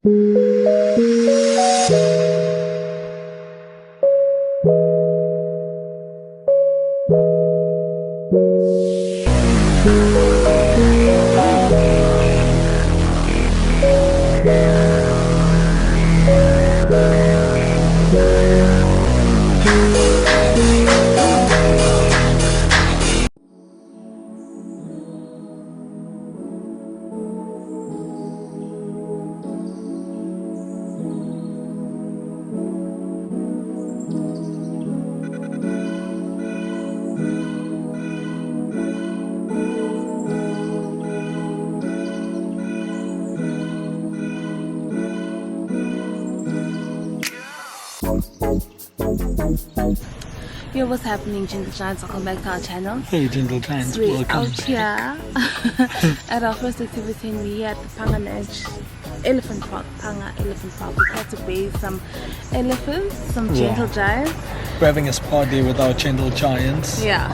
Yo, what's happening, Gentle Giants? Welcome back to our channel. Hey Gentle Giants, We're welcome. out here at our first activity, and we're at the Elephant Park. We had to bathe some elephants, some gentle giants. We're having a spa day with our Gentle Giants. Yeah.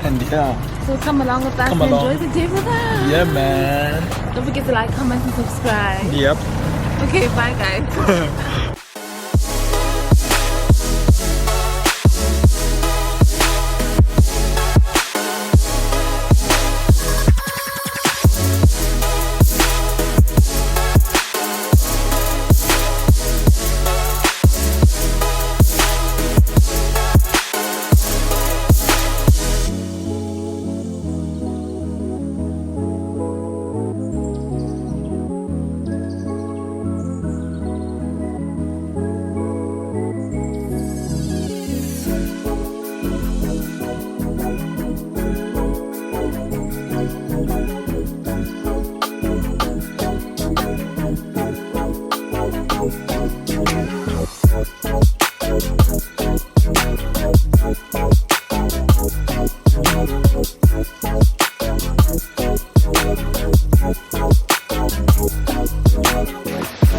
And yeah. So come along with us and enjoy the day with us. Yeah, man. Don't forget to like, comment, and subscribe. Yep. Okay, bye guys.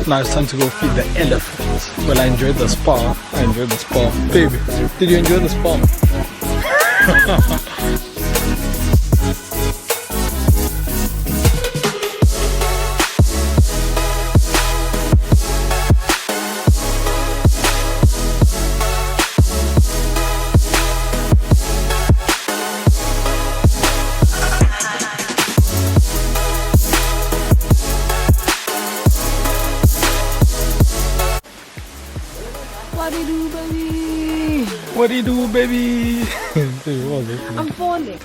Now it's time to go feed the elephants. Well, I enjoyed the spa. Baby, did you enjoy the spa? What do you do, baby? I'm falling.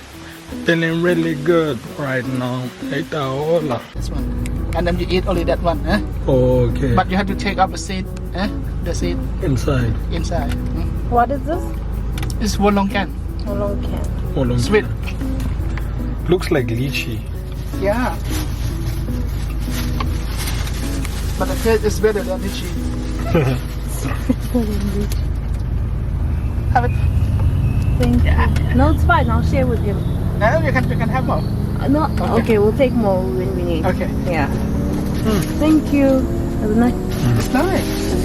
Feeling really good right now. This one. And then you eat only that one, eh? Okay. But you have to take out the seed, eh? The seed Inside. inside. What is this? It's wolongkan. How long can? Hold on. Sweet. Looks like lychee. Yeah. But the taste is better than lychee. Have it. Thank you. No, it's fine. I'll share with you. No, you can have more. No, okay, we'll take more when we need. Okay. Yeah. Thank you. Have a nice. It's nice.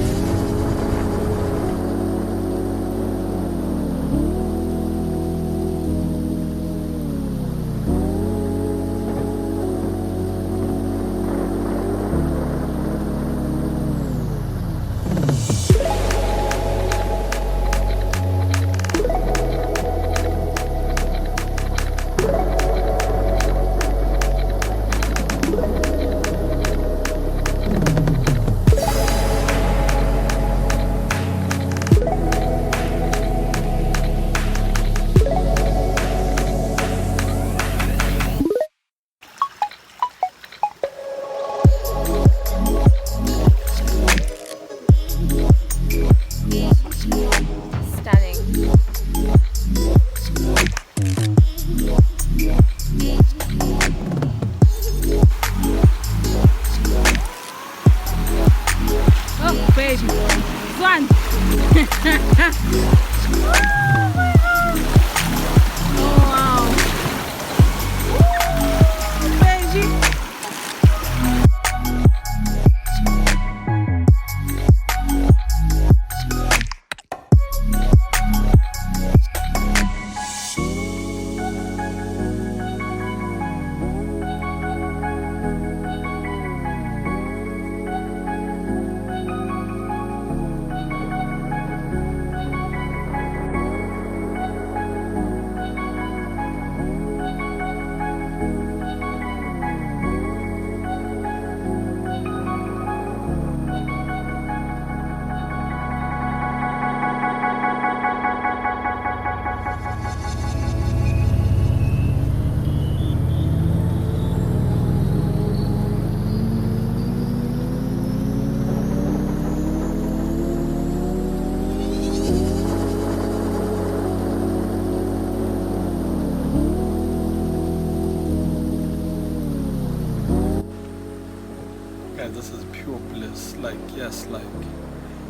pure bliss. Like, yes, like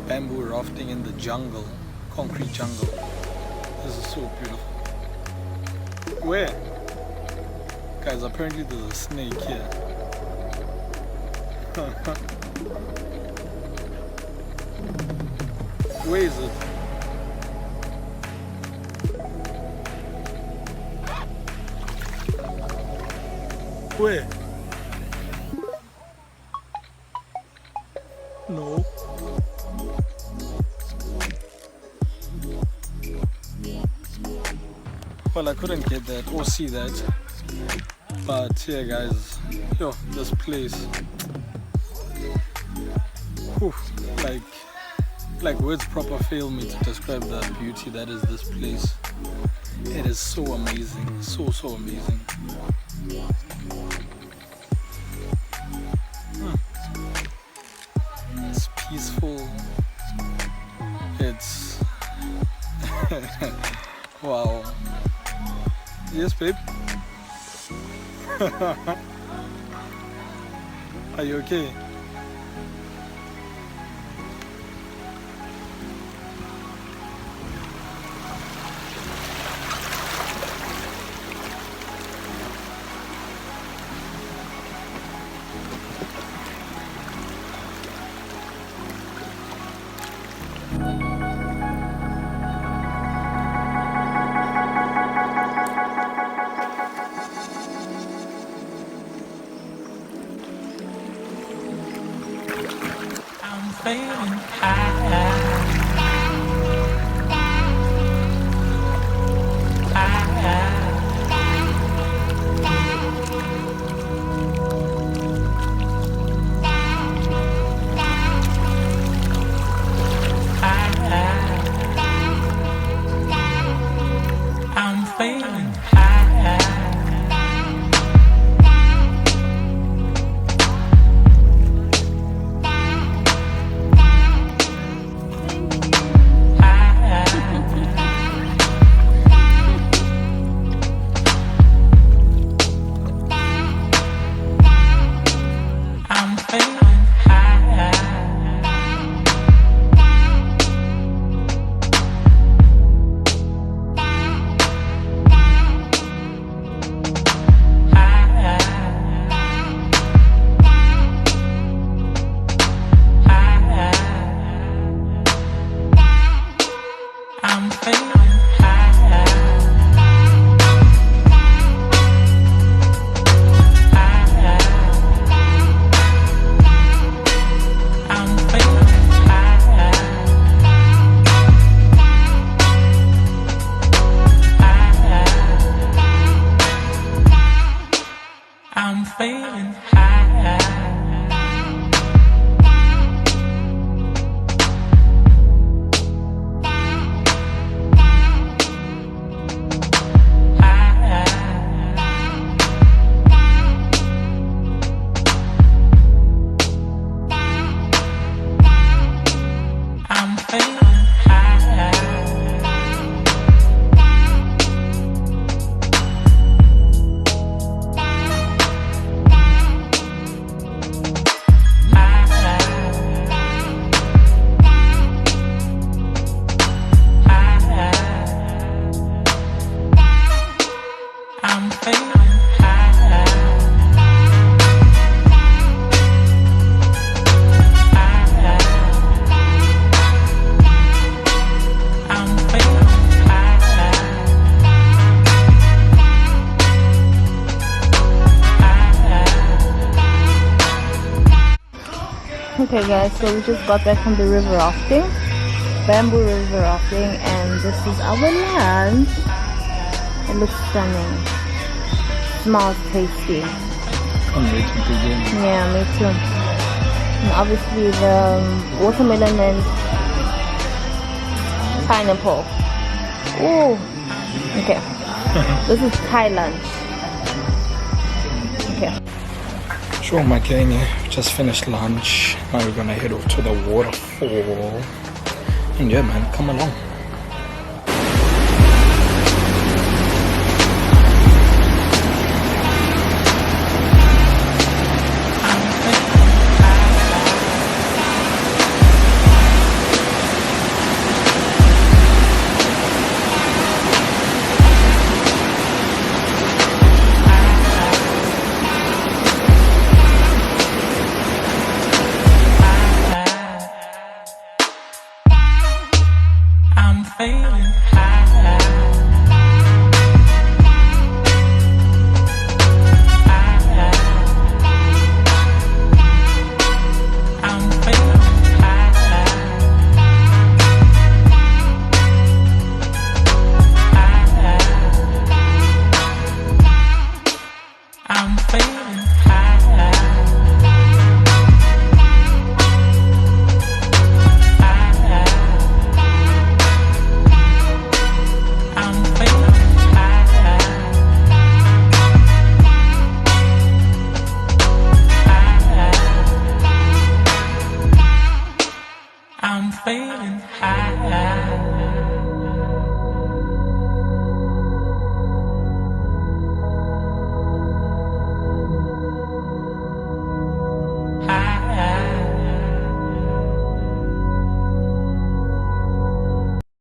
bamboo rafting in the jungle, concrete jungle. This is so beautiful. Where? Guys, apparently there's a snake here. Where is it? Where? No. Well, I couldn't get that or see that. But yeah, guys, yo, this place. Whew, like words proper fail me to describe the beauty that is this place. It is so amazing, so amazing. It's peaceful. It's wow. Yes, babe. Are you okay? Feeling high. I'm feeling high. I'm feeling high. I'm feeling high. I'm feeling high. I'm feeling high. Okay guys, so we just got back from the river rafting, bamboo river rafting, and this is our lunch. It looks stunning. Smells tasty. I'm ready to begin. Yeah, me too. And obviously the watermelon and pineapple. Ooh. Okay. This is Thailand. Okay. Sure, my gang, just finished lunch. Now we're gonna head over to the waterfall. And yeah, man, come along. feeling high.